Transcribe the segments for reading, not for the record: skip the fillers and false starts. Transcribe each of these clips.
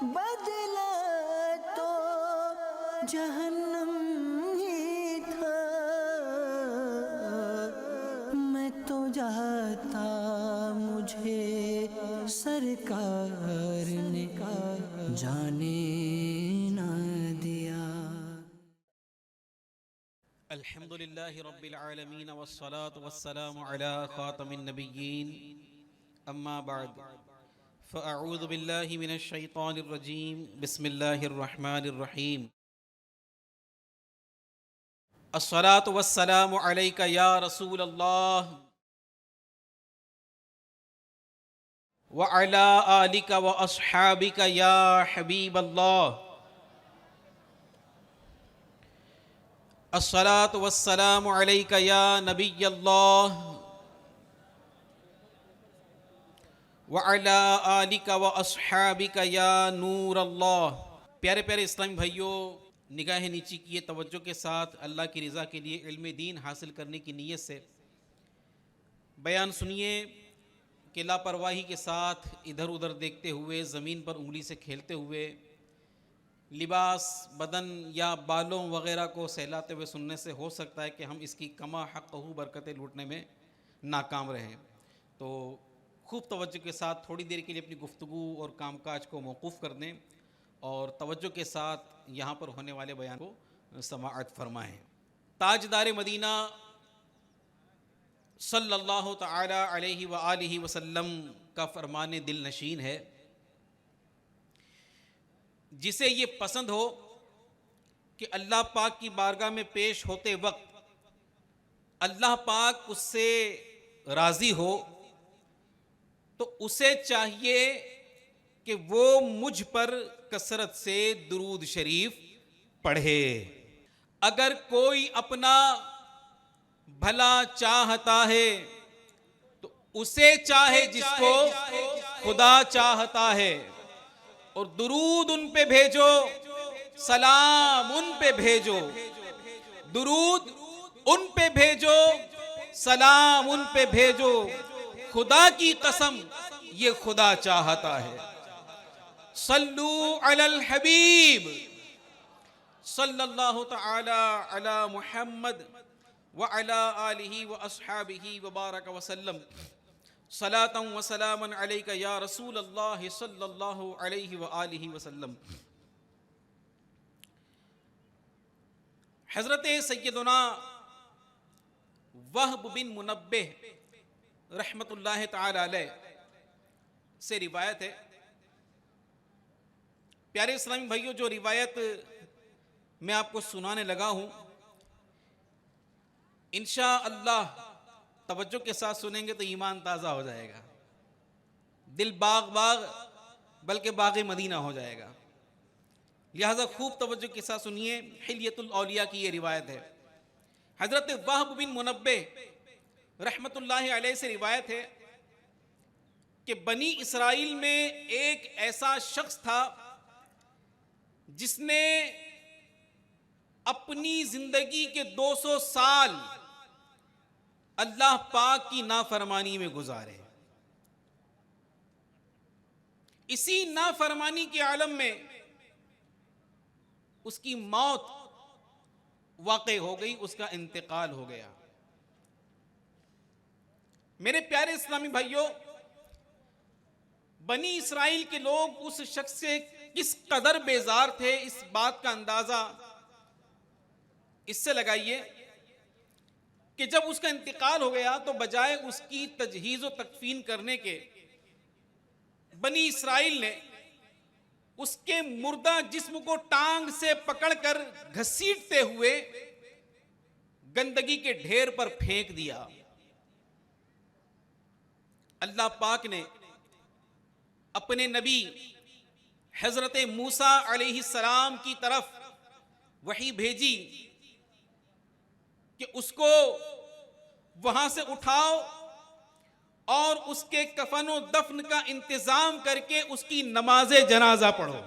बदला तो जहन्नम ही था। मैं तो जाता मुझे सरकार ने जाने ना दिया। अल्हम्दुलिल्लाहि रब्बिल आलमीन वस्सलातु वस्सलामु अला खातमिन नबिय्यीन अम्मा बाद फ़अऊज़ु बिल्लाहि मिनश शैतानिर रजीम बिस्मिल्लाहिर रहमानिर रहीम। अस्सलातु वस्सलामु अलैका या रसूल अल्लाह व अला आलिका व अस्हाबिका या हबीब अल्लाह। अस्सलातु वस्सलामु अलैका या नबी अल्लाह व अला आलिका व अस्हाबिका या नूर अल्लाह। प्यारे प्यारे इस्लामी भाइयों, निगाहें नीची किए तवज्जो के साथ अल्लाह की रज़ा के लिए इल्म दीन हासिल करने की नीयत से बयान सुनिए कि लापरवाही के साथ इधर उधर देखते हुए, ज़मीन पर उंगली से खेलते हुए, लिबास, बदन या बालों वग़ैरह को सहलाते हुए सुनने से हो सकता है कि हम इसकी कमा हक़्क़हू बरकतें लूटने में नाकाम रहें। तो खूब तवज्जो के साथ थोड़ी देर के लिए अपनी गुफ्तगू और कामकाज को मौकूफ़ कर दें और तवज्जो के साथ यहाँ पर होने वाले बयान को समाअत फरमाएँ। ताजदार मदीना सल्लल्लाहु तआला अलैहि व आलिहि वसल्लम का फरमान दिल नशीन है, जिसे ये पसंद हो कि अल्लाह पाक की बारगाह में पेश होते वक्त अल्लाह पाक उससे राज़ी हो, तो उसे चाहिए कि वो मुझ पर कसरत से दुरूद शरीफ पढ़े। अगर कोई अपना भला चाहता है तो उसे चाहे जिसको खुदा चाहता है, और दुरूद उन पे भेजो, सलाम उन पे भेजो, दुरूद उन पे भेजो, सलाम उन पे भेजो। खुदा की कसम ये खुदा चाहता है। सल्लू अलल हबीब सल्लल्लाहु तआला अला मुहम्मद व अला आलिहि व अस्हाबिहि व बारक वसल्लम। सलातन व सलामन अलैका या रसूल अल्लाह सल्लल्लाहु अलैहि व आलिहि वसल्लम। हज़रत सैयदना वहब बिन मुनब्बिह रहमतुल्लाह तआला अलैह से रिवायत है। प्यारे इस्लामी भाइयों, जो रिवायत मैं आपको सुनाने लगा हूँ, इंशाअल्लाह तवज्जो के साथ सुनेंगे तो ईमान ताज़ा हो जाएगा, दिल बाग बाग बल्कि बाग मदीना हो जाएगा। लिहाजा खूब तवज्जो के साथ सुनिए। हिल्यतुल औलिया की ये रिवायत है। हज़रत वहब बिन मुनब्बिह रहमतुल्लाहि अलैह से रिवायत है कि बनी इसराइल में एक ऐसा शख्स था जिसने अपनी जिंदगी के 200 साल अल्लाह पाक की नाफरमानी में गुजारे। इसी नाफरमानी के आलम में उसकी मौत वाक़ई हो गई, उसका इंतकाल हो गया। मेरे प्यारे इस्लामी भाइयों, बनी इसराइल के लोग उस शख्स से किस कदर बेजार थे, इस बात का अंदाजा इससे लगाइए कि जब उसका इंतकाल हो गया तो बजाय उसकी तजहीज़ व तकफीन करने के, बनी इसराइल ने उसके मुर्दा जिस्म को टांग से पकड़कर घसीटते हुए गंदगी के ढेर पर फेंक दिया। अल्लाह पाक ने अपने नबी हजरत मूसा अलैहिस्सलाम की तरफ वही भेजी कि उसको वहां से उठाओ और उसके कफन व दफन का इंतजाम करके उसकी नमाज जनाजा पढ़ो।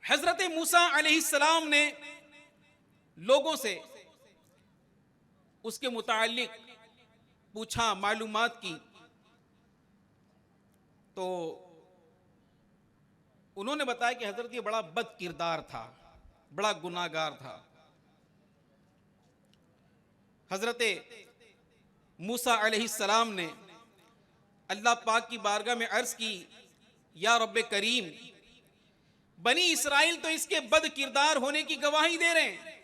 हजरत मूसा अलैहिस्सलाम ने लोगों से उसके मुतालिक पूछा, मालूमात की, तो उन्होंने बताया कि हजरत ये बड़ा बद किरदार था, बड़ा गुनाहगार था। हजरत मूसा अलैहिस्सलाम ने अल्लाह पाक की बारगाह में अर्ज की, या रब्बे करीम, बनी इस्राइल तो इसके बद किरदार होने की गवाही दे रहे हैं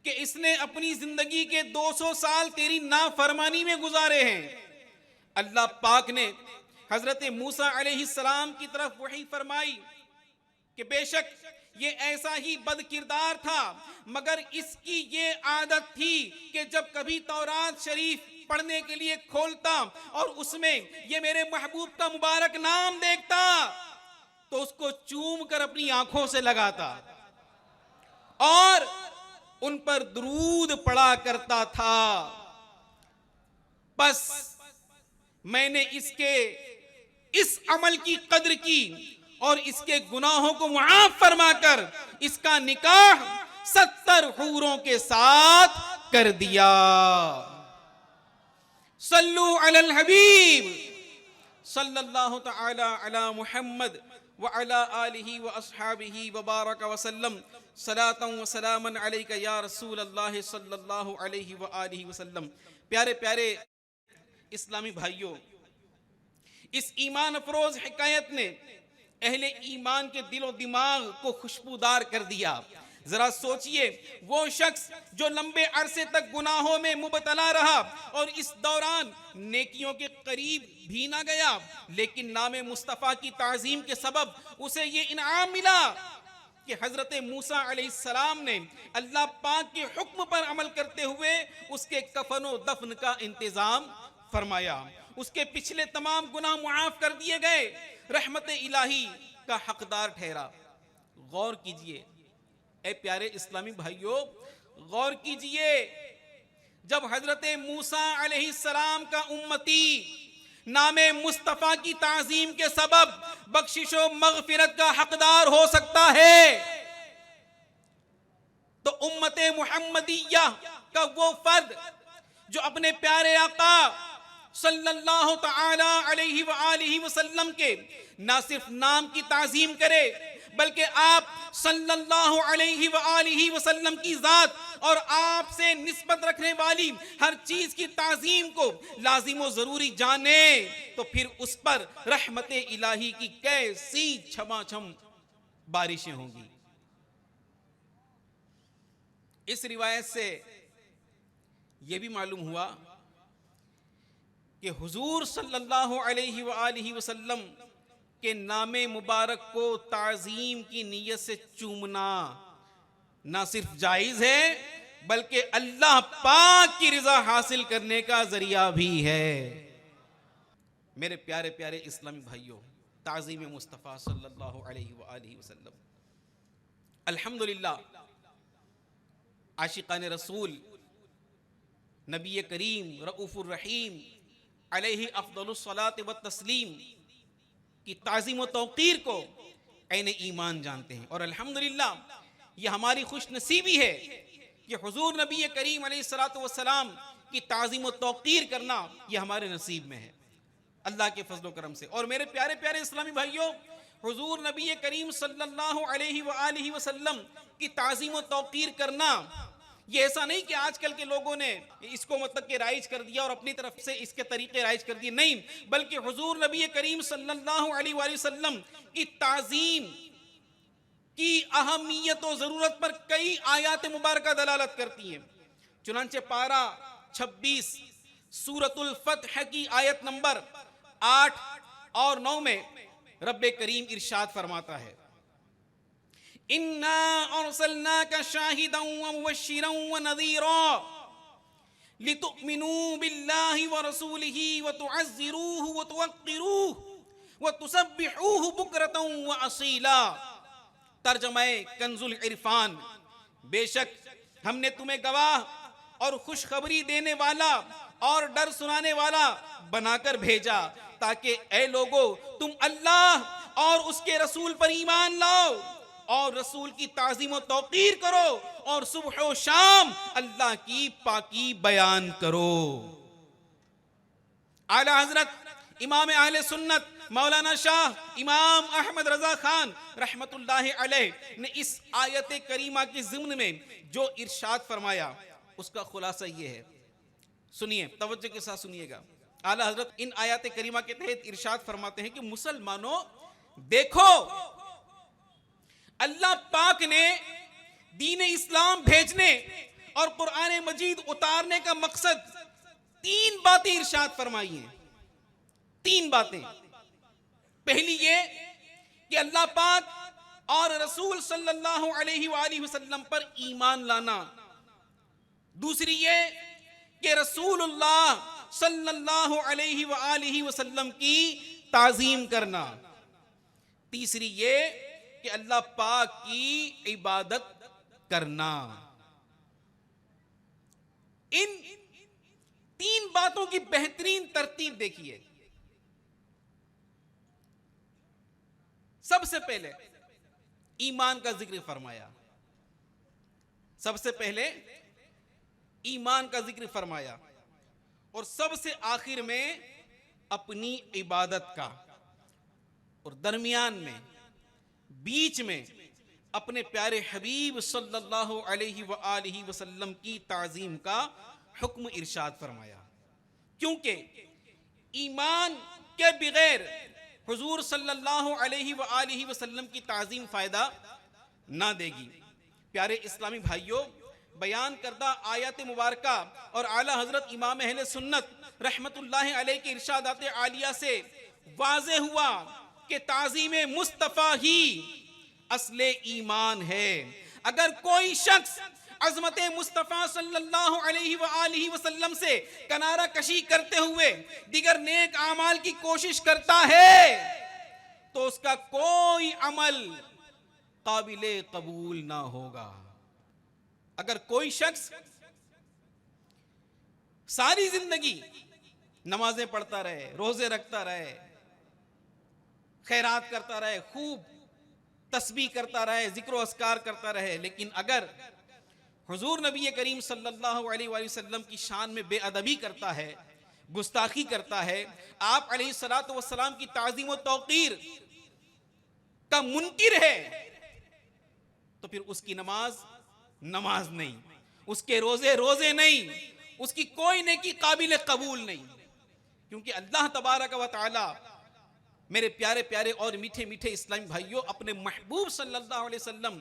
कि इसने अपनी जिंदगी के 200 साल तेरी नाफरमानी में गुजारे हैं। अल्लाह पाक ने हजरत मूसा अलैहिस्सलाम की तरफ वही फरमाई कि बेशक ये ऐसा ही बद किरदार था, मगर इसकी ये आदत थी कि जब कभी तौरात शरीफ पढ़ने के लिए खोलता और उसमें ये मेरे महबूब का मुबारक नाम देखता तो उसको चूम कर अपनी आंखों से लगाता और उन पर दुरूद पढ़ा करता था। बस मैंने इसके इस अमल की कद्र की और इसके गुनाहों को मुआफ फरमाकर इसका निकाह 70 हूरों के साथ कर दिया। सल्लु अलल हबीब सल्लल्लाहु तआला अला मुहम्मद व अला आलिहि व अस्हाबिहि व बारक व सल्लम सलातन व सलामन अलैका या रसूल अल्लाह सल्लल्लाहु अलैहि व आलिहि व सल्लम। प्यारे प्यारे इस्लामी भाइयों, इस ईमान अफरोज हिकायत ने अहले ईमान के दिलो दिमाग को खुशबूदार कर दिया। जरा सोचिए, वो शख्स जो लंबे अरसे तक गुनाहों में मुबतला रहा और इस दौरान नेकियों के करीब भी ना गया, लेकिन नामे मुस्तफ़ा की ताज़ीम के सबब उसे ये इनाम मिला कि हजरत मूसा अलैहिस्सलाम ने अल्लाह पाक के हुक्म पर अमल करते हुए उसके कफन व दफन का इंतजाम फरमाया। उसके पिछले तमाम गुनाह मुआफ कर दिए गए, रहमत इलाही का हकदार ठहरा। गौर कीजिए ए प्यारे इस्लामी भाइयों, गौर कीजिए, जब हजरत मूसा अलैहिस्सलाम का उम्मती नामे मुस्तफा की ताजीम के सबब बख्शिशो मगफिरत का हकदार हो सकता है, तो उम्मते मुहम्मदिया का वो फर्द जो अपने प्यारे आका सल्लल्लाहु तआला अलैहि व आलिहि वसल्लम के ना सिर्फ नाम की ताजीम करे, बल्कि आप सल्लल्लाहु अलैहि व आलिहि वसल्लम की जात और आपसे निस्बत रखने वाली हर चीज की ताजीम को लाजिम व जरूरी जाने, तो फिर उस पर रहमत इलाही की कैसी छमाछम बारिशें होंगी। इस रिवायत से यह भी मालूम हुआ कि हुजूर सल्लल्लाहु अलैहि व आलिहि वसल्लम के नामे मुबारक को ताज़ीम की नीयत से चूमना ना सिर्फ जायज़ है, बल्कि अल्लाह पाक की रिज़ा हासिल करने का जरिया भी है। मेरे प्यारे प्यारे इस्लामी भाइयों, ताज़ीम मुस्तफ़ा सल्लल्लाहु अलैहि व आलिहि वसल्लम, अल्हम्दुलिल्लाह, आशिकान रसूल नबी करीम रऊफ़ुर रहीम अलैहि अफ़्ज़लुस सलात व तस्लीम की ताज़ीम व तौक़ीर को ऐने ईमान जानते हैं। और अल्हम्दुलिल्लाह, ये हमारी खुश नसीबी है कि हुज़ूर नबी करीम अलैहिस्सलातु वस्सलाम की ताज़ीम व तौक़ीर करना ये हमारे नसीब में है अल्लाह के फज़ल व करम से। और मेरे प्यारे प्यारे इस्लामी भाइयों, हुज़ूर नबी करीम सल्लल्लाहु अलैहि व आलिहि वसल्लम की ताज़ीम व तौक़ीर करना ये ऐसा नहीं कि आजकल के लोगों ने इसको मतलब के राइज कर दिया और अपनी तरफ से इसके तरीके राइज कर दिए, नहीं, बल्कि हुजूर नबी करीम सल्लल्लाहु अलैहि वसल्लम की ताज़ीम की अहमियत और ज़रूरत पर कई आयात मुबारका दलालत करती हैं। चुनांचे पारा 26 सूरतुल फतह की आयत नंबर 8 और 9 में रब्बे करीम इरशाद फरमाता है, इन्ना अर्सलनाका शाहिदन व मुबश्शिरन व नज़ीरा लितुमिनू बिल्लाहि व रसूलिही व तुअज़्ज़िरूहु व तुवक्किरूहु व तुसब्बिहूहु बुक्रतन व असीला। तर्जमे कंजुल इरफान, बेशक हमने तुम्हें गवाह और खुशखबरी देने वाला और डर सुनाने वाला बनाकर भेजा ताकि ए लोगो तुम अल्लाह और उसके रसूल पर ईमान लाओ और रसूल की ताज़ीम व तौक़ीर करो और सुबह व शाम अल्लाह की पाकी बयान करो। आला हजरत इमाम अहले सुन्नत मौलाना शाह इमाम अहमद रजा खान रहमतुल्लाहि अलैह ने इस आयत करीमा के ज़िम्न में जो इरशाद फरमाया उसका खुलासा ये है। सुनिए, तवज्जो के साथ सुनिएगा। आला हजरत इन आयत करीमा के तहत इरशाद फरमाते हैं कि मुसलमानों देखो, अल्लाह पाक ने दीन इस्लाम भेजने और कुरान मजीद उतारने का मकसद 3 बातें इरशाद फरमाई हैं। 3 बातें। पहली ये कि अल्लाह पाक और रसूल सल्लल्लाहु अलैहि वसल्लम पर ईमान लाना। दूसरी ये कि रसूलुल्लाह सल्लल्लाहु अलैहि वसल्लम की ताजीम करना। तीसरी ये कि अल्लाह पाक की इबादत करना। इन 3 बातों की बेहतरीन तरतीब देखिए। सबसे पहले ईमान का जिक्र फरमाया। सबसे पहले ईमान का जिक्र फरमाया और सबसे आखिर में अपनी इबादत का, और दरमियान में बीच में अपने प्यारे हबीब सल्लल्लाहु अलैहि वसल्लम की ताजीम का हुक्म इरशाद फरमाया। क्योंकि ईमान के बगैर हुजूर सल्लल्लाहु अलैहि वसल्लम की ताजीम फायदा ना देगी। प्यारे इस्लामी भाइयों, बयान करदा आयत मुबारका और आला हजरत इमाम अहले सुन्नत रहमतुल्लाहि अलैह के इरशादात आलिया से वाज़े हुआ कि ताजीम मुस्तफ़ा ही असले ईमान है। अगर कोई शख्स अज़मत मुस्तफ़ा सल्लल्लाहु अलैहि वसल्लम से किनारा कशी करते हुए दिगर नेक आमाल की कोशिश करता है तो उसका कोई अमल काबिले कबूल ना होगा। अगर कोई शख्स सारी जिंदगी नमाजें पढ़ता रहे, रोजे रखता रहे, खैरात करता रहे, खूब तस्बीह करता रहे, जिक्र अस्कार करता रहे, लेकिन अगर हुजूर नबी करीम सल्लल्लाहु अलैहि वसल्लम की शान में बेअदबी करता है, गुस्ताखी करता है, आप अलैहिस्सलातु वस्सलाम की ताज़ीम व तौक़ीर का मुनकिर है, तो फिर उसकी नमाज नहीं, उसके रोजे रोजे नहीं, उसकी कोई नेकी काबिल कबूल नहीं। क्योंकि अल्लाह तबारक व तआला मेरे प्यारे प्यारे और मीठे मीठे इस्लामी भाइयों अपने महबूब सल्लल्लाहु अलैहि वसल्लम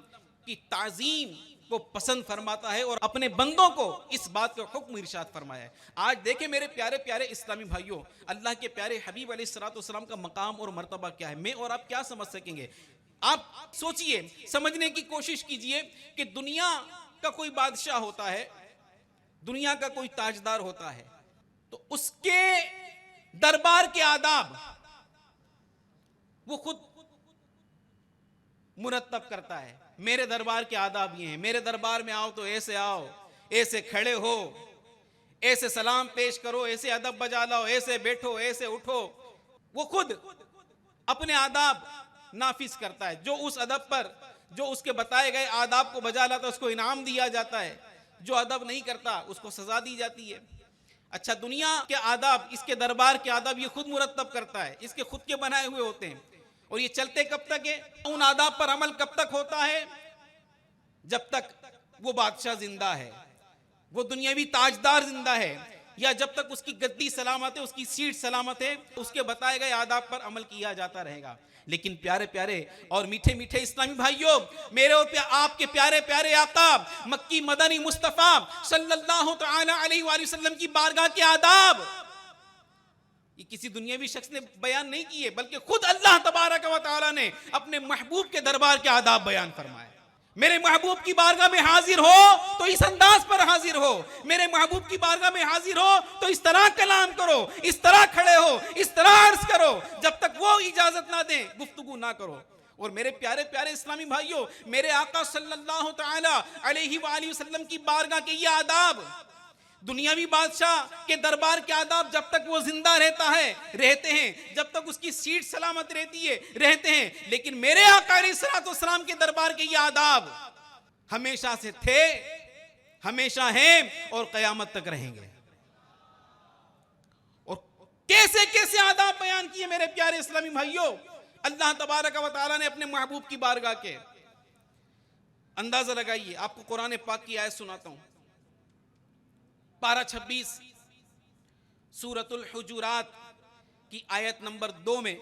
की ताज़ीम को पसंद फरमाता है और अपने बंदों को इस बात का हुक्म इरशाद फरमाया है। आज देखें मेरे प्यारे प्यारे इस्लामी भाइयों, अल्लाह के प्यारे हबीब अलैहिस्सलातु वस्सलाम का मकाम और मर्तबा क्या है, मैं और आप क्या समझ सकेंगे। आप सोचिए, समझने की कोशिश कीजिए कि दुनिया का कोई बादशाह होता है, दुनिया का कोई ताजदार होता है, तो उसके दरबार के आदाब वो खुद मुरत्तब करता है। मेरे दरबार के आदाब ये हैं, मेरे दरबार में आओ तो ऐसे आओ, ऐसे खड़े हो, ऐसे सलाम पेश करो, ऐसे अदब बजा लाओ, ऐसे बैठो, ऐसे उठो। वो खुद अपने आदाब नाफिज करता है। जो उस अदब पर, जो उसके बताए गए आदाब को बजा लाता है उसको इनाम दिया जाता है, जो अदब नहीं करता उसको सजा दी जाती है। अच्छा, दुनिया के आदाब, इसके दरबार के आदाब ये खुद मुरत्तब करता है, इसके खुद के बनाए हुए होते हैं। और ये चलते कब तक है, उन आदाब पर अमल कब तक होता है, जब तक वो बादशाह जिंदा है, वो दुनियावी ताजदार जिंदा है, या जब तक उसकी गद्दी सलामत है, उसकी सीट सलामत है, उसके बताए गए आदाब पर अमल किया जाता रहेगा। लेकिन प्यारे प्यारे और मीठे मीठे इस्लामी भाइयों, मेरे और आपके प्यारे प्यारे आका मक्की मदनी मुस्तफा सल्लल्लाहु तआला अलैहि वसल्लम की बारगाह के आदाब ये किसी दुनियावी शख्स ने बयान नहीं किए, बल्कि खुद अल्लाह तबारक व तआला ने अपने महबूब के दरबार के आदाब बयान फरमाए। मेरे महबूब की बारगाह में हाजिर हो तो इस अंदाज पर हाजिर हो, मेरे महबूब की बारगाह में हाजिर हो तो इस तरह कलाम करो, इस तरह खड़े हो, इस तरह अर्ज करो, जब तक वो इजाजत ना दें गुफ्तगू ना करो। और मेरे प्यारे प्यारे इस्लामी भाइयों, मेरे आका सल्लल्लाहु तआला अलैहि वसल्लम की बारगाह के ये आदाब, दुनियावी बादशाह के दरबार के आदाब जब तक वो जिंदा रहते हैं, जब तक उसकी सीट सलामत रहते हैं, लेकिन मेरे आका अलैहिस्सलाम के दरबार के ये आदाब हमेशा से थे, हमेशा हैं और कयामत तक रहेंगे। और कैसे कैसे आदाब बयान किए मेरे प्यारे इस्लामी भाइयों अल्लाह तबारक व तआला ने अपने महबूब की बारगाह के। अंदाजा लगाइए, आपको कुरान पाक की आयत सुनाता हूं, पारा 26 सूरतुल हुजुरात की आयत नंबर 2 में,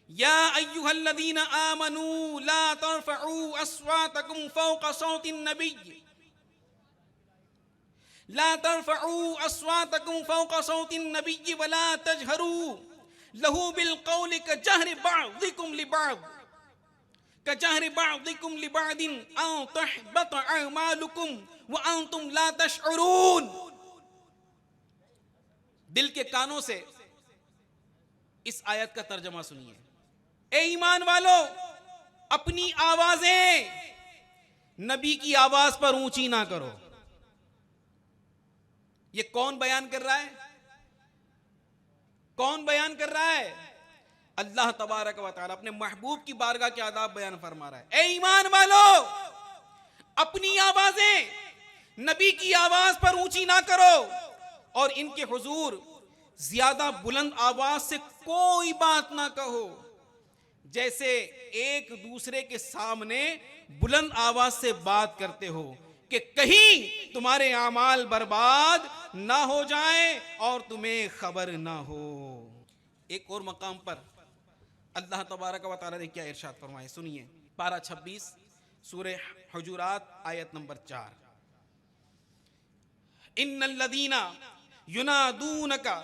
या अय्युहल्लज़ीना आमनू ला तरफ़ऊ अस्वातकुम फ़ौक़ सौतिन नबिय्य ला तरफ़ऊ अस्वातकुम फ़ौक़ सौतिन नबिय्य वला तजहरू लहू बिल क़ौलि कजहरि बअदिकुम लिबअद कजहरि बअदिकुम लिबअदिन अन तहबत अअमालुकुम व अंतुम ला तशउरून। दिल के कानों से इस आयत का तर्जमा सुनिए। ए ईमान वालों, अपनी आवाजें नबी की आवाज पर ऊंची ना करो। ये कौन बयान कर रहा है? कौन बयान कर रहा है? अल्लाह तबारक व तआला अपने महबूब की बारगाह के आदाब बयान फरमा रहा है। ए ईमान वालों, अपनी आवाजें नबी की आवाज पर ऊंची ना करो और इनके हुजूर ज्यादा बुलंद आवाज से कोई बात ना कहो, जैसे एक दूसरे के सामने बुलंद आवाज से बात करते हो कि कहीं तुम्हारे आमाल बर्बाद ना हो जाएं और तुम्हें खबर ना हो। एक और मकाम पर अल्लाह तबारक व तआला ने क्या इरशाद फरमाया, सुनिए। पारा 26 सूरह हुजुरात आयत नंबर 4, इन्नल्लज़ीना युनादूनका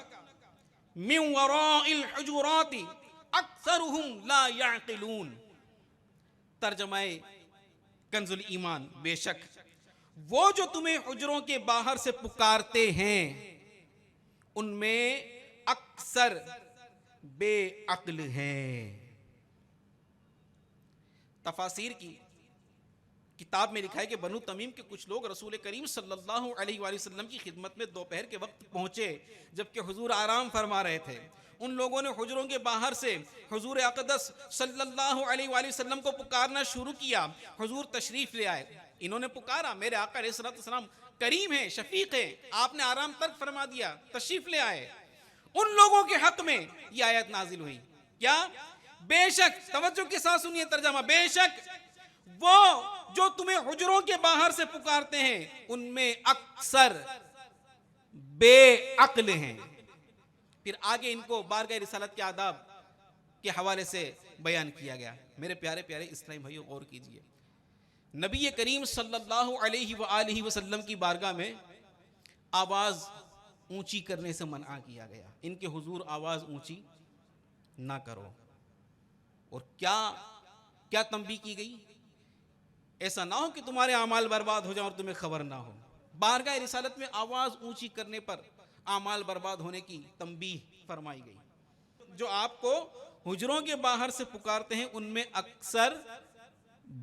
मिन वराइल हुजुराति अक्सरुहुम ला याक़िलून। तर्जमाए कंजुल ईमान, बेशक वो जो तुम्हें हुजरों के बाहर से पुकारते हैं उनमें अक्सर बेअक्ल हैं। तफासीर की किताब में लिखा है कि बनु तमीम के कुछ लोग रसूल करीम सल्लल्लाहु अलैहि वसल्लम की खिदमत में दोपहर के वक्त पहुंचे जबकि हुजूर आराम फरमा रहे थे। उन लोगों ने हुजरों के बाहर से हुजूर अक़दस सल्लल्लाहु अलैहि वसल्लम को पुकारना शुरू किया। हुजूर तशरीफ ले आए, इन्होंने पुकारा, मेरे आका अलैहिस्सलाम करीम है, शफीक है, आपने आराम तर्क फरमा दिया, तशरीफ ले आए। उन लोगों के हक में यह आयत नाजिल हुई, क्या? बेशक, तवज्जो के साथ सुनिए तर्जमा, बेशक वो जो तुम्हें हुजरों के बाहर से पुकारते हैं उनमें अक्सर बेअक्ल हैं। फिर आगे इनको बारगाह रिसालत के आदाब के हवाले से बयान किया गया। मेरे प्यारे प्यारे इस्लामी भाइयों, गौर कीजिए, नबी करीम सल्लल्लाहु अलैहि वसल्लम की बारगाह में आवाज ऊंची करने से मना किया गया। इनके हुजूर आवाज ऊंची ना करो। और क्या क्या तंबीह की गई? ऐसा ना हो कि तुम्हारे अमाल बर्बाद हो जाए और तुम्हें खबर ना हो। बारगाह रिसालत में आवाज ऊंची करने पर अमाल बर्बाद होने की तंबीह फरमाई गई। जो आपको हुजरों के बाहर से पुकारते हैं उनमें अक्सर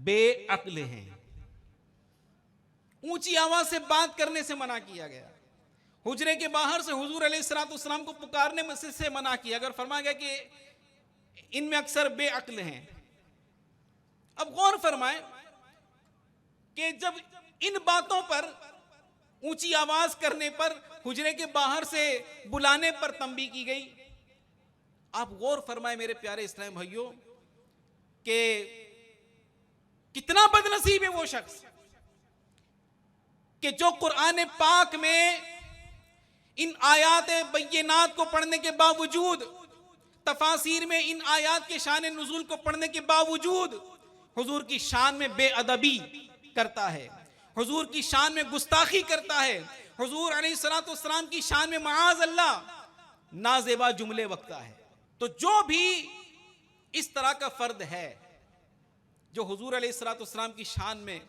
बेअक्ल हैं। ऊंची आवाज से बात करने से मना किया गया। हुजरे के बाहर से हुजूर अलैहिस्सलाम को पुकारने में से मना किया। अगर फरमाया गया कि इनमें अक्सर बेअक्ल हैं। अब गौर फरमाए कि जब इन बातों पर, ऊंची आवाज करने पर, हुजरे के बाहर से बुलाने पर तंबीह की गई, आप गौर फरमाए मेरे प्यारे इस्लामी भाइयों कि कितना बदनसीब है वो शख्स कि जो कुरान पाक में इन आयात बय्यिनात को पढ़ने के बावजूद, तफासीर में इन आयात के शान नुज़ूल को पढ़ने के बावजूद हुजूर की शान में बेअदबी करता है, हुजूर की शान में गुस्ताखी करता है, हुजूर अलैहिस्सलाम की शान में माअज़ अल्लाह नाज़ेबा जुमले बकता है। तो जो भी इस तरह का फर्द है जो हुजूर अलैहिस्सलाम की शान में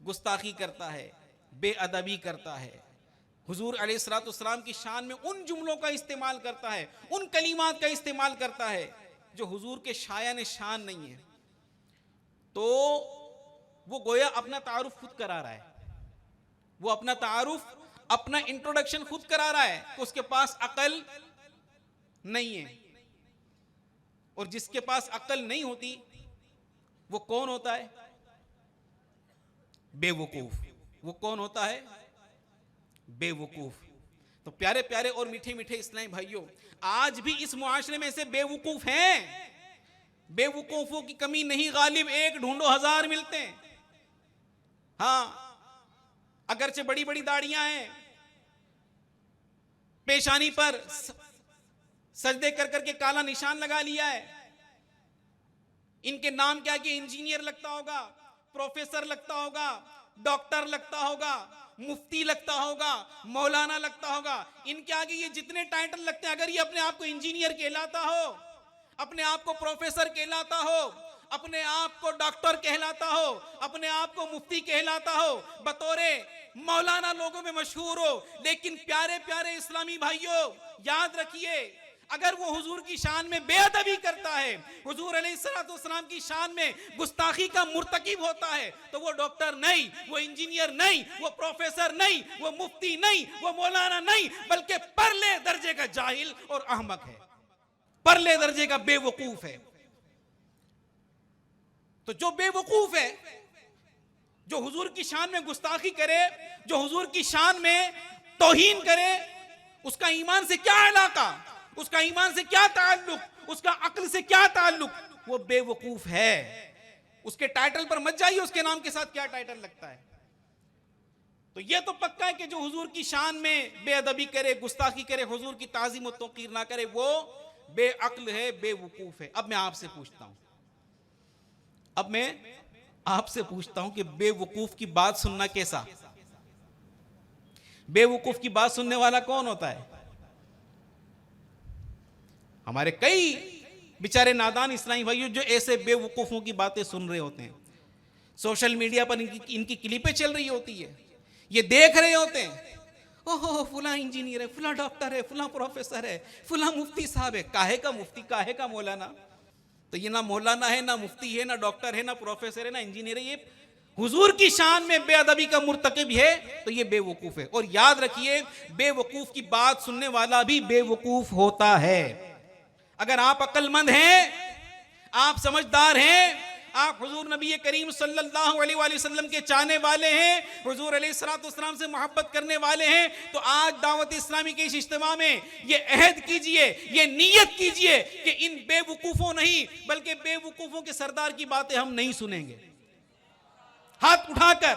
गुस्ताखी करता है, बेअदबी करता है, हुजूर अलैहिस्सलाम की शान में उन जुमलों का इस्तेमाल करता है, उन कलीमात का इस्तेमाल करता है जो हुजूर के शायान शान नहीं है, तो वो गोया अपना तारुफ खुद करा रहा है। वो अपना तारुफ, अपना इंट्रोडक्शन खुद करा रहा है कि उसके पास अकल नहीं है। और जिसके पास अकल नहीं होती वो कौन होता है? बेवकूफ। वो कौन होता है? बेवकूफ। तो प्यारे प्यारे और मीठे मीठे इस्लामी भाइयों, आज भी इस मुआशरे में से बेवकूफ हैं, बेवकूफों की कमी नहीं गालिब, एक ढूंढो हजार मिलते हैं। हाँ, अगरचे बड़ी बड़ी दाढ़ियां हैं, पेशानी पर सजदे कर करके काला निशान लगा लिया है, इनके नाम क्या कि इंजीनियर लगता होगा, प्रोफेसर लगता होगा, डॉक्टर लगता होगा, मुफ्ती लगता होगा, मौलाना लगता होगा, इनके आगे ये जितने टाइटल लगते हैं, अगर ये अपने आप को इंजीनियर कहलाता हो, अपने आप को प्रोफेसर कहलाता हो, अपने आप को डॉक्टर कहलाता हो, अपने आप को मुफ्ती कहलाता हो, बतौरे मौलाना लोगों में मशहूर हो, लेकिन प्यारे प्यारे इस्लामी भाइयों याद रखिए, अगर वो हुजूर की शान में बेअदबी करता है, हुजूर अलैहिस्सलाम की शान में गुस्ताखी का मुर्तकिब होता है, तो वो डॉक्टर नहीं, वो इंजीनियर नहीं, वो प्रोफेसर नहीं, वो मुफ्ती नहीं, वो मौलाना नहीं, बल्कि परले दर्जे का जाहिल और अहमक है, परले दर्जे का बेवकूफ है। तो जो बेवकूफ है, जो हुजूर की शान में गुस्ताखी करे, जो हुजूर की शान में तौहीन करे, उसका ईमान से क्या इलाका, उसका ईमान से क्या ताल्लुक, उसका अक्ल से क्या ताल्लुक, वो बेवकूफ है। उसके टाइटल पर मत जाइए, उसके नाम के साथ क्या टाइटल लगता है। तो ये तो पक्का है कि जो हुजूर की शान में बेअदबी करे, गुस्ताखी करे, हुजूर की ताजीम और तौकीर ना करे, वो बेअक्ल है, बेवकूफ है। अब मैं आपसे पूछता हूं, कि बेवकूफ की बात सुनना कैसा, बेवकूफ की बात सुनने वाला कौन होता है? हमारे कई बेचारे नादान इस्लामी भाइयों जो ऐसे बेवकूफों की बातें सुन रहे होते हैं, सोशल मीडिया पर इनकी क्लिपें चल रही होती है, ये देख रहे होते हैं, ओहो फुला इंजीनियर है, फुला डॉक्टर है, फुला प्रोफेसर है, फुला मुफ्ती साहब है। काहे का मुफ्ती, काहे का मौलाना? तो ये ना मौलाना है, ना मुफ्ती है, ना डॉक्टर है, ना प्रोफेसर है, ना इंजीनियर है, ये हुजूर की शान में बेअदबी का मुर्तकिब है, तो ये बेवकूफ है। और याद रखिए, बेवकूफ की बात सुनने वाला भी बेवकूफ होता है। अगर आप अक्लमंद हैं, आप समझदार हैं, आप हुजूर नबी करीम सल्लल्लाहु अलैहि वसल्लम के चाहने वाले हैं, हुजूर अलैहिस्सलाम से मोहब्बत करने वाले हैं, तो आज दावत इस्लामी के इस इज्तिमा में ये अहद कीजिए, ये नियत कीजिए कि इन बेवकूफों नहीं बल्कि बेवकूफों के सरदार की बातें हम नहीं सुनेंगे। हाथ उठाकर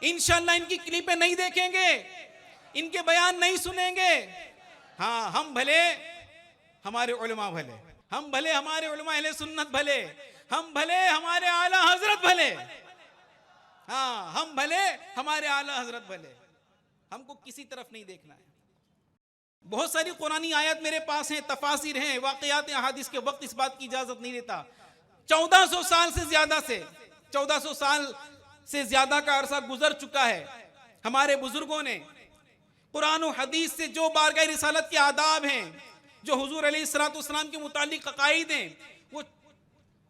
इंशाअल्लाह इनकी क्लिपें नहीं देखेंगे, इनके बयान नहीं सुनेंगे। हाँ, हम भले हमारे उलमा भले, हम भले हमारे उलमा अहले सुन्नत भले, हम भले हमारे आला हजरत भले, हाँ हम भले हमारे आला हजरत भले, हमको किसी तरफ नहीं देखना है। बहुत सारी कुरानी आयत मेरे पास हैं, तफासिर हैं, वाक़यात अहादीस के वक्त इस बात की इजाजत नहीं देता। 1400 साल से ज्यादा का अरसा गुजर चुका है। हमारे बुजुर्गों ने कुरान और हदीस से जो बारगाह रिसालत के आदाब हैं, जो हुजूर अलैहिस्सलाम के मुतालिक अकायद हैं, वो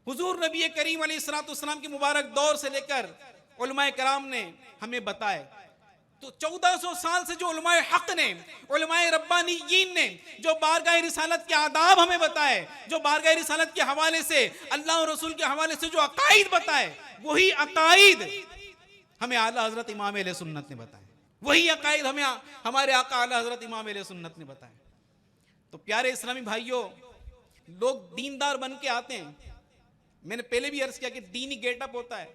हुजूर नबी करीम अलैहिस्सलाम के मुबारक दौर से लेकर उलमाए कराम ने हमें बताए। तो 1400 साल से जो उलमाए हक ने, उलमाए रब्बानीयीन ने जो बारगाह रिसालत के आदाब हमें बताए, जो बारगाह रिसालत के हवाले से, अल्लाह और रसूल के हवाले से जो अकायद बताए, वही अकायद हमें आला हजरत इमाम अहले सुन्नत ने बताए, वही अकायद हमें हमारे आका आला हजरत इमाम अहले सुन्नत ने बताए। तो प्यारे इस्लामी भाइयों, लोग दीनदार बन के आते हैं। मैंने पहले भी अर्ज किया कि दीनी गेटअप होता है,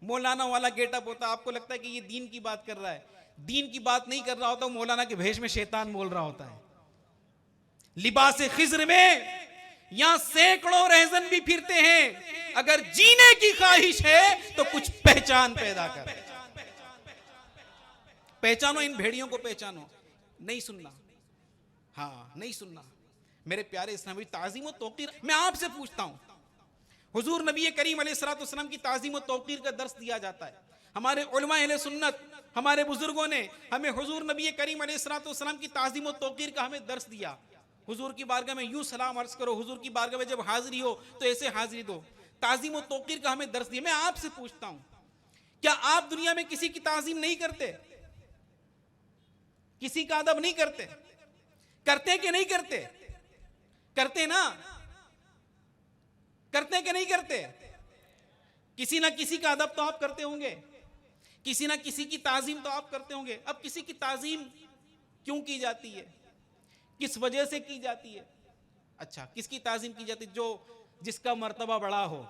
मौलाना वाला गेटअप होता है। आपको लगता है कि ये दीन की बात कर रहा है, दीन की बात नहीं कर रहा होता, मौलाना के भेष में शैतान बोल रहा होता है। लिबास खिज्र में यहां सैकड़ों रहजन भी फिरते हैं। अगर जीने की ख्वाहिश है तो कुछ पहचान पैदा कर, पहचानो, इन भेड़ियों को पहचानो। नहीं सुनना, हाँ नहीं सुनना। मेरे प्यारे इस्लामी ताज़ीम और तौकीर, मैं आपसे पूछता हूं, हुजूर नबी करीम अलैहिस्सलाम की ताज़ीम और तौकीर का दर्स दिया जाता है। हमारे उलमा अहले सुन्नत, हमारे बुजुर्गों ने हमें हुजूर नबी करीम अलैहिस्सलाम की ताज़ीम और तौकीर का हमें दर्स दिया। हुजूर की बारगाह में यूं सलाम अर्ज करो, हुजूर की बारगाह में जब हाजिरी हो तो ऐसे हाजिरी दो। ताज़ीम और तौकीर का हमें दर्स दिया। मैं आपसे पूछता हूं, क्या आप दुनिया में किसी की ताज़ीम नहीं करते, किसी का अदब नहीं करते? करते कि नहीं करते? करते ना, करते कि नहीं करते? किसी ना किसी का अदब तो आप करते होंगे, किसी ना किसी की ताजीम तो आप करते होंगे। अब किसी की ताजीम क्यों की जाती है, किस वजह से की जाती है? अच्छा, किसकी ताजीम की जाती है? जिसका मर्तबा बड़ा हो।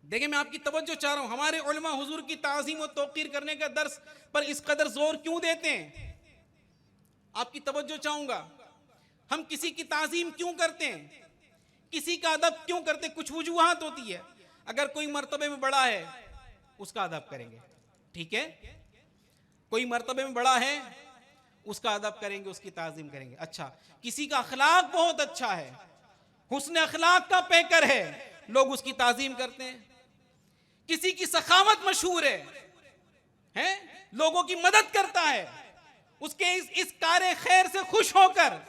देखिए, मैं आपकी तवज्जो चाह रहा हूं, हमारे उलमा हुजूर की ताजीम और तौकीर करने का दर्स पर इस कदर जोर क्यों देते हैं? आपकी तवज्जो चाहूंगा। हम किसी की ताजीम क्यों करते हैं, किसी का अदब क्यों करते हैं? कुछ वजूहात होती है। अगर कोई मर्तबे में बड़ा है उसका अदब करेंगे, ठीक है? कोई मर्तबे में बड़ा है उसका अदब करेंगे, उसकी ताजीम करेंगे। अच्छा, किसी का अखलाक बहुत अच्छा है, हुस्न अखलाक का पैकर है, लोग उसकी ताजीम करते हैं। किसी की सखावत मशहूर है, लोगों की मदद करता है, उसके इस कार्य खैर से खुश होकर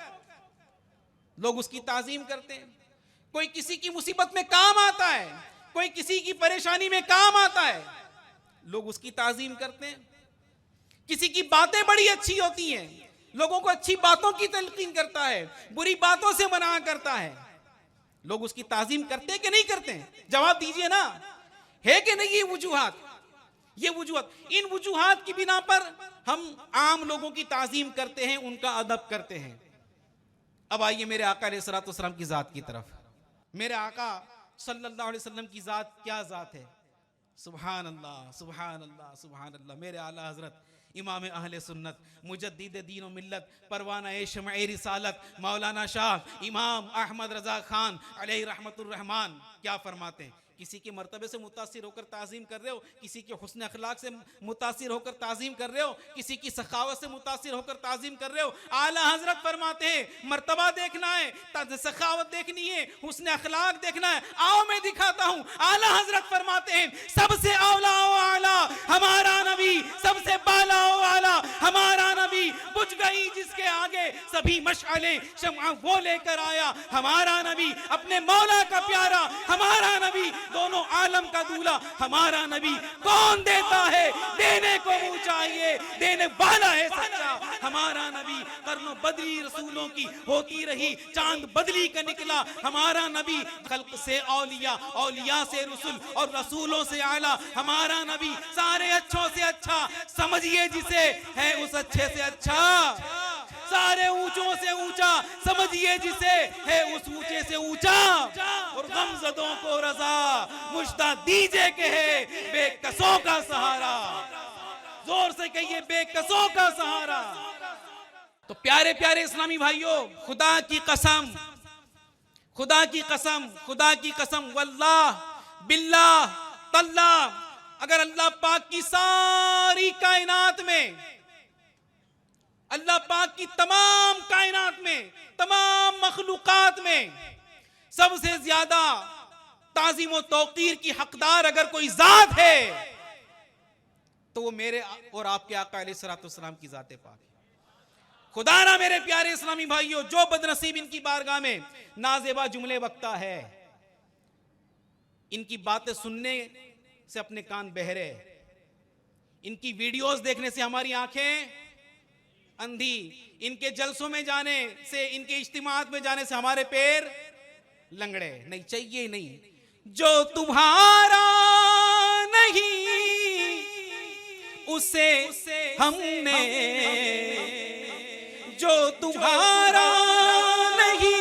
लोग उसकी ताजीम करते हैं। कोई किसी की मुसीबत में काम आता है, कोई किसी की परेशानी में काम आता है, लोग उसकी ताजीम करते हैं। किसी की बातें बड़ी अच्छी होती हैं, लोगों को अच्छी बातों की तलकीन करता है, बुरी बातों से मना करता है, लोग उसकी ताजीम करते हैं कि नहीं करते हैं? जवाब दीजिए ना, है कि नहीं? ये वजूहात, इन वजूहात की बिना पर हम आम लोगों की ताजीम करते हैं, उनका अदब करते हैं। अब आइए मेरे आका अलैहिस्सलातु वस्सलाम की जात की तरफ। मेरे आका सल्लल्लाहु अलैहि वसल्लम की जात क्या जात है? सुभान अल्लाह, सुभान अल्लाह, सुभान अल्लाह। मेरे आला हजरत इमाम अहले सुन्नत, मुजद्दिद दीन व मिल्लत, परवाना ए शमए रिसालत, मौलाना शाह इमाम अहमद रजा खान अलैहि रहमतुर रहमान क्या फरमाते हैं? किसी के मर्तबे से मुतासिर होकर ताजीम कर रहे हो, किसी के हुस्न अखलाक से मुतासिर होकर ताजीम कर रहे हो, किसी की सखावत से मुतासिर होकर ताजीम कर रहे हो। आला हजरत फरमाते हैं, मर्तबा देखना है, सखावत देखनी है, हुस्न अखलाक देखना है, आओ मैं दिखाता हूं। आला हजरत फरमाते हैं, सबसे औला ओ आला हमारा नबी, सबसे बाला ओ आला हमारा नबी, बुझ गई जिसके आगे सभी मशअले शम्आ वो लेकर आया हमारा नबी, अपने मौला का प्यारा हमारा नबी, दोनों आलम का दूल्हा हमारा नबी। कौन देता है, देने को मुंह चाहिए, देने वाला है सच्चा हमारा नबी। कर्नो बदली रसूलों की होती रही, चांद बदली का निकला हमारा नबी। खल्क से औलिया, औलिया से रसूल और रसूलों से आला हमारा नबी। सारे अच्छों से अच्छा समझिए जिसे, है उस अच्छे से अच्छा। सारे ऊंचों से ऊंचा समझिए जिसे, है उस ऊंचे से ऊंचा। और गमजदों को रजा मुश्ता दीजे के है बेकसों का सहारा। जोर से कहिए, बेकसों का सहारा। तो प्यारे प्यारे इस्लामी भाइयों, खुदा की कसम, खुदा की कसम, खुदा की कसम, वल्लाह बिल्लाह तल्लाह, अगर अल्लाह पाक की सारी कायनात में, अल्लाह पाक की तमाम कायनात में, तमाम मखलूकात में सबसे ज्यादा ताजीम और तौकीर की हकदार अगर कोई जात है तो वो मेरे और आपके आका अलैहिस्सलातु वस्सलाम की जाते पाक है। खुदा ना मेरे प्यारे इस्लामी भाइयों, जो बदनसीब इनकी बारगाह में नाजेबा जुमले बकता है, इनकी बातें सुनने से अपने कान बहरे, इनकी वीडियोस देखने से हमारी आंखें अंधी, इनके जलसों में जाने से, इनके इज्तिमात में जाने से हमारे पैर लंगड़े। नहीं चाहिए, नहीं। जो तुम्हारा नहीं उसे हमने, जो तुम्हारा नहीं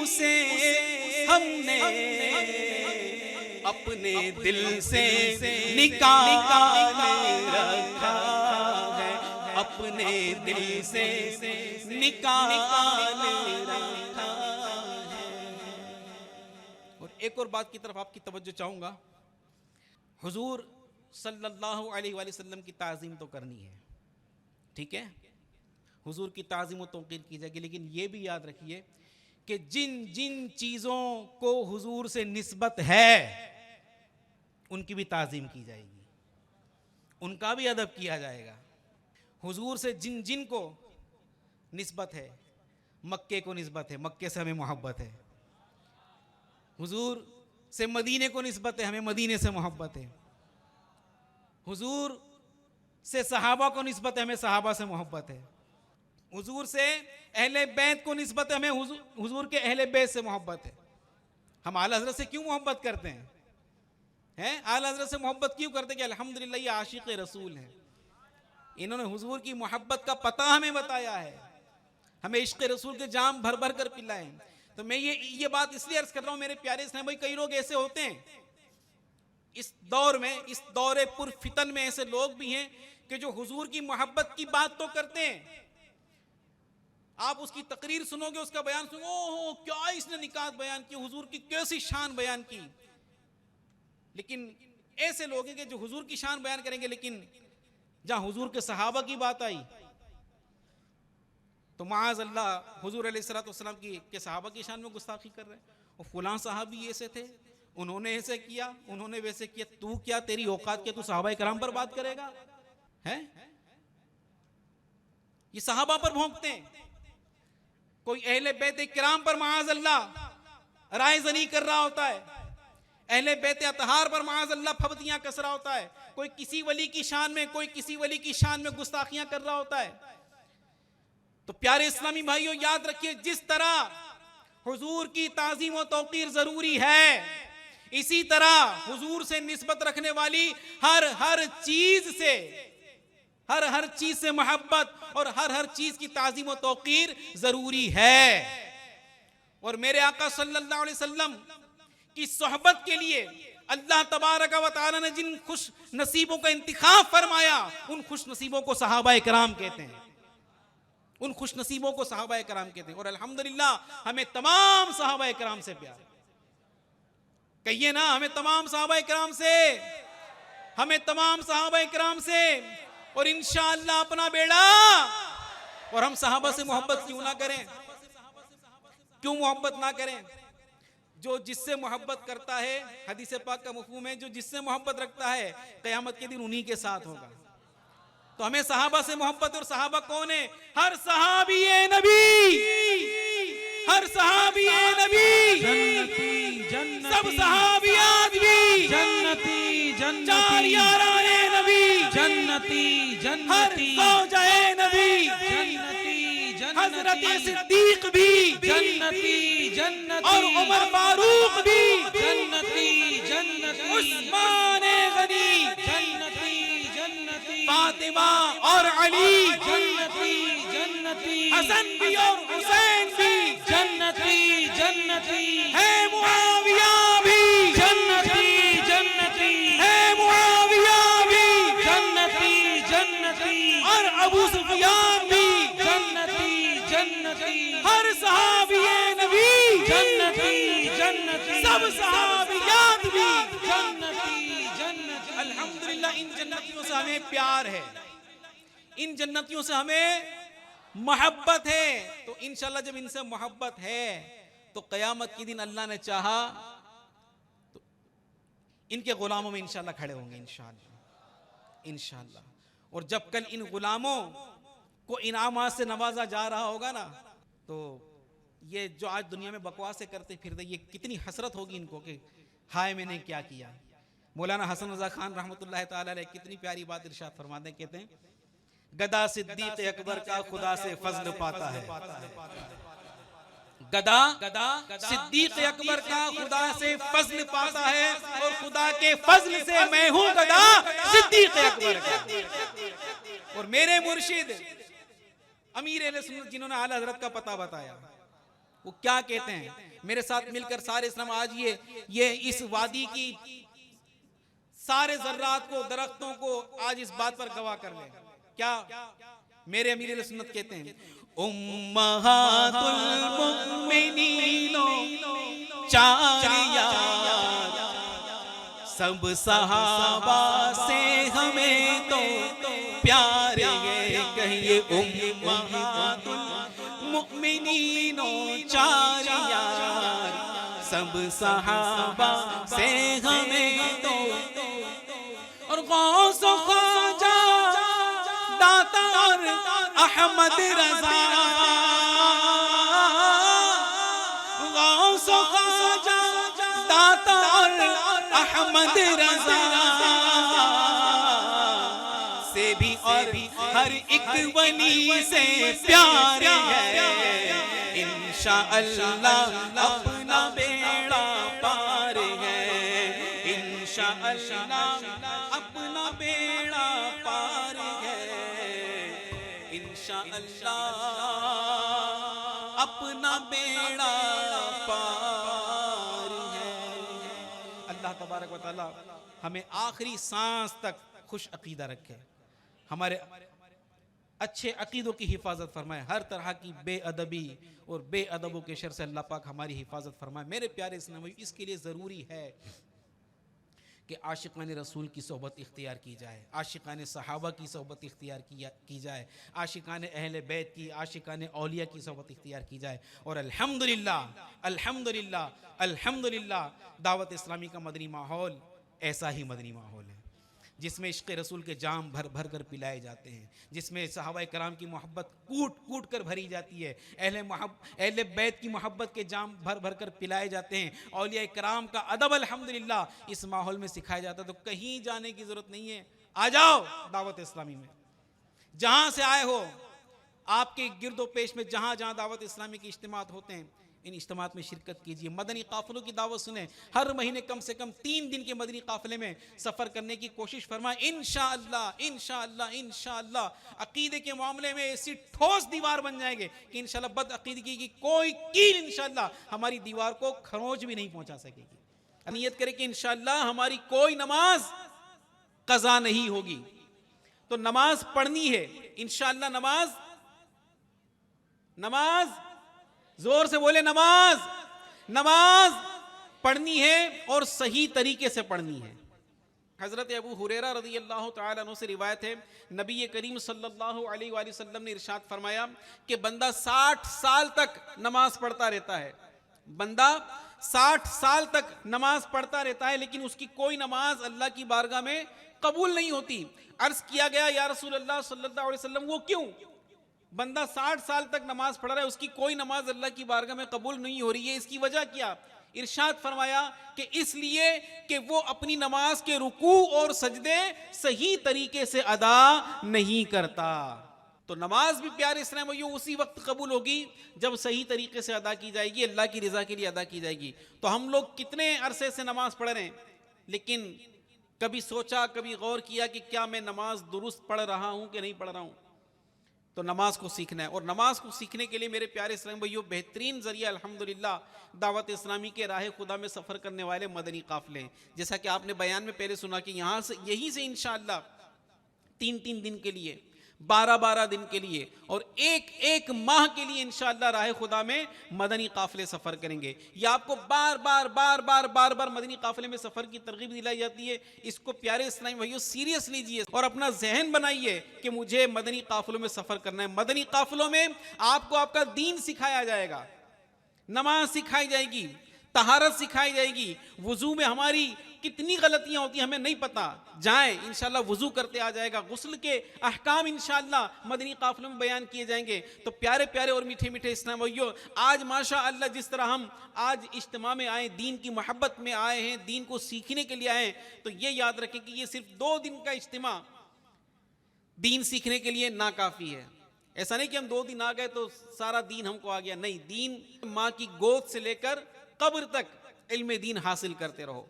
उसे हमने अपने दिल से निकाल रखा है, अपने दिल से निकाल रखा है। और एक और बात की तरफ आपकी तवज्जो चाहूंगा, हुजूर सल्लल्लाहु अलैहि वसल्लम की ताज़ीम तो करनी है, ठीक है, हुजूर की ताज़ीम और तौक़ीर की जाएगी, लेकिन ये भी याद रखिए कि जिन जिन चीज़ों को हुजूर से निस्बत है उनकी भी ताज़ीम की जाएगी, उनका भी अदब किया जाएगा। हुजूर से जिन जिन को निस्बत है, मक्के को निस्बत है, मक्के से हमें मोहब्बत है। हुजूर से मदीने को निस्बत है, हमें मदीने से मोहब्बत है। हुजूर से सहाबा को निस्बत है, हमें सहाबा से मोहब्बत है। हुजूर से अहले बैत को निस्बत है, हमें हुजूर के अहले बैत से मोहब्बत है। हम आला हज़रत से क्यों मोहब्बत करते हैं? आला हज़रत से मोहब्बत क्यों करते हैं? कि अल्हम्दुलिल्लाह ये आशिक़ रसूल हैं, इन्होंने हुजूर की मोहब्बत का पता हमें बताया है, हमें इश्क रसूल के जाम भर भर कर पिलाए। तो मैं ये बात इसलिए अर्ज कर रहा हूं मेरे प्यारे इस्लाम भाई, कई लोग ऐसे होते हैं इस दौर में, इस दौरे पुर फितन में ऐसे लोग भी हैं कि जो हुजूर की मोहब्बत की बात तो करते हैं, आप उसकी तकरीर सुनोगे, उसका बयान सुनोगे, ओहो क्या इसने निकात बयान की, हुजूर की कैसी शान बयान की। लेकिन ऐसे लोग हैं कि जो हुजूर की शान बयान करेंगे, लेकिन जहां हुजूर के सहाबा की बात आई तो माज़ अल्लाह हुजूर अलैहिस्सलाम के सहाबा की शान में गुस्ताखी कर रहे हैं। और फलां साहबी ऐसे थे, उन्होंने ऐसे किया, उन्होंने वैसे किया, तू क्या, तेरी औकात के, तू सहाबा कराम पर बात करेगा? है ये सहाबा पर भोंकते हैं, कोई अहले बैत किराम पर माज़ अल्लाह रायज़नी कर रहा होता है, अहले बैत अतहार पर माज़ अल्लाह फबतियां कस रहा होता है, कोई किसी वली की शान में, कोई किसी वली की शान में गुस्ताखियां कर रहा होता है। तो प्यारे इस्लामी भाइयों याद रखिए, जिस तरह हुजूर की ताज़ीम व तौक़ीर जरूरी है, इसी तरह हुजूर से निस्बत रखने वाली हर चीज से मोहब्बत और हर चीज की ताज़ीम व तौक़ीर जरूरी है। और मेरे आका सल्लल्लाहु अलैहि वसल्लम की सोहबत के लिए अल्लाह तबारक व तआला ने जिन खुश नसीबों का इंतिखाब फरमाया, उन खुश नसीबों को सहाबा कराम कहते हैं, उन खुश नसीबों को सहाबा कराम कहते हैं। और अल्हम्दुलिल्लाह हमें तमाम सहाबा कराम से प्यार, कहिए ना, हमें तमाम सहाबा कराम से, हमें तमाम सहाबा कराम से, और इंशाअल्लाह अपना बेड़ा। और हम सहाबा से मोहब्बत क्यों ना करें, क्यों मोहब्बत ना करें? जो जिससे मोहब्बत करता है, हदीस पाक का मफ़हूम है, जो जिससे मोहब्बत रखता है क़यामत के दिन उन्हीं के साथ होगा। तो हमें सहाबा से मोहब्बत, और सहाबा कौन है? हर सहाबी नबी, हर सहाबी नबी जन्नती जन्नती, सब सहाबियात भी जन्नती चार जन्नती, याराने नबी, जन्नती हर जन्नती, ज़ौजाए नबी, जन्नती हजरत जन्नती, सिद्दीक भी, जन्नती जन्नती, और उमर फारूक भी, जन्नती जन्नती, उस्मान गनी, जन्नती जन्नती, फातिमा और अली, जन्नती जन्नती, हसन भी और हुसैन भी, जन्नती जन्नती, है मुआविया भी, जन्नती जन्नती, है मुआविया भी, जन्नती जन्नती, और अबू सुफियान भी, जन्नती जन्नती, हर सहाबिये नबी, जन्नती जन्नती, सब सहाबियात भी। जन्नती जन्नती। अल्हम्दुलिल्लाह इन जन्नतियों से हमें प्यार है, इन जन्नतियों से हमें मोहब्बत है। तो इंशाल्लाह जब इनसे मोहब्बत है तो क़यामत के दिन अल्लाह ने चाहा तो इनके गुलामों में इंशाल्लाह खड़े होंगे, इंशाल्लाह इंशाल्लाह। और जब कल इन गुलामों को इनामात से नवाजा जा रहा होगा ना, तो ये जो आज दुनिया में बकवासें करते फिरते, ये कितनी हसरत होगी इनको कि हाय मैंने क्या किया। मौलाना हसन रज़ा खान रहमतुल्लाह ताला अलैह कितनी प्यारी बात इरशाद फरमाते हैं, कहते हैं गदा सिद्दीक अकबर का खुदा से फजल पाता है, गदा सिद्दीक अकबर का खुदा से फजल पाता है, और खुदा के फजल से मैं हूं गदा सिद्दीक अकबर का। और मेरे मुर्शिद अमीर अहले सुन्नत जिन्होंने आला हजरत का पता बताया, वो क्या कहते हैं, मेरे साथ मिलकर सारे इस्लाम आज ये इस वादी की सारे जर्रात को, दरख्तों को आज इस बात पर गवाह कर ले। क्या मेरे अमीर अहले सुन्नत कहते हैं, उम्महातुल मुमिनीनो चारिया, सब सहाबा से हमें तो प्यार है, कहिए उम्महातुल मुमिनीनो चारिया, सब सहाबा से हमें तो। और गौस ख्वाजा दाता और अहमद रजा, गौस ख्वाजा दाता और अहमद रजा से भी और हर एक वली से प्यार है, इंशाअल्लाह अपना बेड़ा पार है, इंशाअल्लाह अपना बेड़ा पार है। अपना बेड़ा पार है। अल्लाह तबारक व तआला हमें आखिरी सांस तक खुश अकीदा रखे, हमारे अच्छे अकीदों की हिफाजत फरमाए, हर तरह की बेअदबी और बेअदबों के शर से अल्लाह पाक हमारी हिफाजत फरमाए। मेरे प्यारे इस्लाम भाई, इसके लिए ज़रूरी है कि आशिकान रसूल की सोहबत इख्तियार की जाए, आशिकान सहाबा की सोहबत इख्तियार की जाए, आशिकान अहले बैत की, आशिकान औलिया की सोहबत इख्तियार की जाए। और अल्हम्दुलिल्लाह अल्हम्दुलिल्लाह अल्हम्दुलिल्लाह दावत इस्लामी का मदनी माहौल ऐसा ही मदनी माहौल है जिसमें इश्क़ रसूल के जाम भर भर कर पिलाए जाते हैं, जिसमें सहाबा कराम की मोहब्बत कूट कूट कर भरी जाती है, अहले बैत की मोहब्बत के जाम भर भर कर पिलाए जाते हैं, औलिया कराम का अदब अल्हम्दुलिल्लाह इस माहौल में सिखाया जाता है। तो कहीं जाने की ज़रूरत नहीं है, आ जाओ दावत इस्लामी में, जहाँ से आए हो आपके गिरदो पेश में जहाँ जहाँ दावत इस्लामी के इज्तिमात होते हैं, इन इज्तिमात में शिरकत कीजिए, मदनी काफ़िलों की दावत सुने, हर महीने कम से कम 3 दिन के मदनी काफ़िले में सफ़र करने की कोशिश फरमाएं। इंशाअल्लाह इंशाअल्लाह इंशाअल्लाह अकीदे के मामले में ऐसी ठोस दीवार बन जाएंगे कि इंशाअल्लाह बदअकीदगी की कोई कील इंशाअल्लाह हमारी दीवार को खरोंच भी नहीं पहुंचा सकेगी। नियत करें कि इंशाअल्लाह हमारी कोई नमाज कज़ा नहीं होगी, तो नमाज पढ़नी है इंशाअल्लाह। नमाज जोर से बोले, नमाज पढ़नी है और सही तरीके से पढ़नी है। हजरत अबू हुरैरा रज़ी अल्लाह तआला अन्हु से रिवायत है, नबी करीम सल्लल्लाहु अलैहि वसल्लम ने इरशाद फरमाया कि बंदा 60 साल तक नमाज पढ़ता रहता है, बंदा 60 साल तक नमाज पढ़ता रहता है, लेकिन उसकी कोई नमाज अल्लाह की बारगाह में कबूल नहीं होती। अर्ज किया गया, या रसूल अल्लाह सल्लल्लाहु अलैहि वसल्लम वो क्यों? बंदा 60 साल तक नमाज पढ़ रहा है, उसकी कोई नमाज अल्लाह की बारगाह में कबूल नहीं हो रही है, इसकी वजह क्या? इरशाद फरमाया कि इसलिए कि वो अपनी नमाज के रुकू और सजदे सही तरीके से अदा नहीं करता। तो नमाज भी प्यारे इस्लाम भाइयों उसी वक्त कबूल होगी जब सही तरीके से अदा की जाएगी, अल्लाह की रज़ा के लिए अदा की जाएगी। तो हम लोग कितने अरसे से नमाज पढ़ रहे हैं, लेकिन कभी सोचा, कभी गौर किया कि क्या मैं नमाज दुरुस्त पढ़ रहा हूं कि नहीं पढ़ रहा हूं? तो नमाज को सीखना है, और नमाज को सीखने के लिए मेरे प्यारे इस्लाम भाइयों बेहतरीन जरिया अल्हम्दुलिल्लाह दावत इस्लामी के राह खुदा में सफ़र करने वाले मदनी काफ़िले। जैसा कि आपने बयान में पहले सुना कि यहाँ से यहीं से इंशाअल्लाह 3-3 दिन के लिए, 12-12 दिन के लिए और एक माह के लिए इंशाअल्लाह राह खुदा में मदनी काफ़िले सफ़र करेंगे। ये आपको बार बार मदनी काफ़िले में सफ़र की तरगीब दिलाई जाती है। इसको प्यारे इस्लामी भाइयों सीरियस लीजिए और अपना जहन बनाइए कि मुझे मदनी काफ़िलों में सफ़र करना है। मदनी काफ़िलों में आपको आपका दीन सिखाया जाएगा, नमाज सिखाई जाएगी, तहारत सिखाई जाएगी, वुजू में हमारी कितनी गलतियां होती हैं हमें नहीं पता, जाएं इंशाअल्लाह वुजू करते आ जाएगा। गुस्ल के अहकाम इंशाअल्लाह मदनी काफ़िलों में बयान किए जाएंगे। तो प्यारे प्यारे और मीठे मीठे इस्लाम भाइयों, आज माशाअल्लाह जिस तरह हम आज इज्तिमा में आए, दीन की मोहब्बत में आए हैं, दीन को सीखने के लिए आए, तो ये याद रखें कि ये सिर्फ 2 दिन का इज्तिमा दीन सीखने के लिए नाकाफ़ी है। ऐसा नहीं कि हम 2 दिन आ गए तो सारा दीन हमको आ गया, नहीं, दीन माँ की गोद से लेकर कब्र तक इल्म दीन हासिल करते रहो।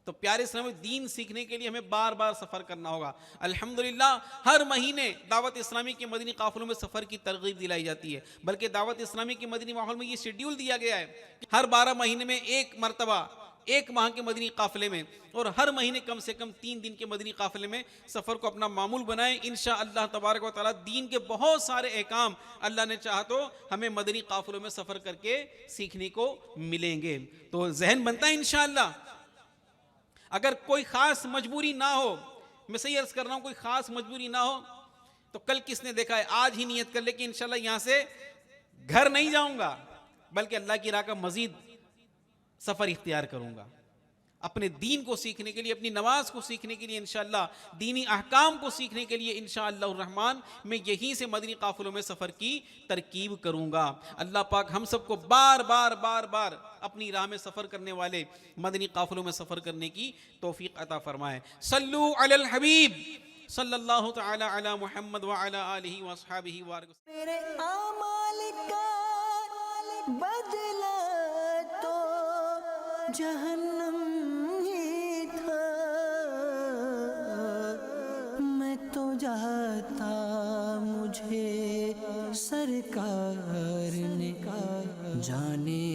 तो प्यारे इस्लाम दीन सीखने के लिए हमें बार बार सफ़र करना होगा। अल्हम्दुलिल्लाह हर महीने दावत इस्लामी के मदनी काफ़िलों में सफ़र की तरगीब दिलाई जाती है, बल्कि दावत इस्लामी के मदनी माहौल में ये शेड्यूल दिया गया है कि हर 12 महीने में एक मरतबा 1 माह के मदनी काफ़िले में और हर महीने कम से कम 3 दिन के मदनी काफ़िले में सफ़र को अपना मामूल बनाएं। इंशाअल्लाह तबारक व तआला दीन के बहुत सारे अहकाम अल्लाह ने चाहा तो हमें मदनी काफ़िलों में सफ़र करके सीखने को मिलेंगे। तो जहन बनता है इंशाअल्लाह। अगर कोई ख़ास मजबूरी ना हो, मैं सही अर्ज़ कर रहा हूँ, कोई ख़ास मजबूरी ना हो तो कल किसने देखा है, आज ही नियत कर ले कि इंशाअल्लाह यहाँ से घर नहीं जाऊँगा, बल्कि अल्लाह की राह का मज़ीद सफ़र इख्तियार करूँगा अपने दीन को सीखने के लिए, अपनी नमाज को सीखने के लिए, इंशाअल्लाह दीनी अहकाम को सीखने के लिए इंशाअल्लाह रहमान मैं यहीं से मदनी काफ़िलों में सफ़र की तरकीब करूँगा। अल्लाह पाक हम सबको बार बार अपनी राह में सफ़र करने वाले मदनी काफ़िलों में सफ़र करने की तौफीक अता फरमाए। सल्लु अलल हबीब सल्लल्लाहु तआला अला मुहम्मद व अला आलिहि व अस्हाबिहि व मेरे आमाल का बदला तो जहन्नम ही था, मैं तो चाहता मुझे सरकार ने कहा जाने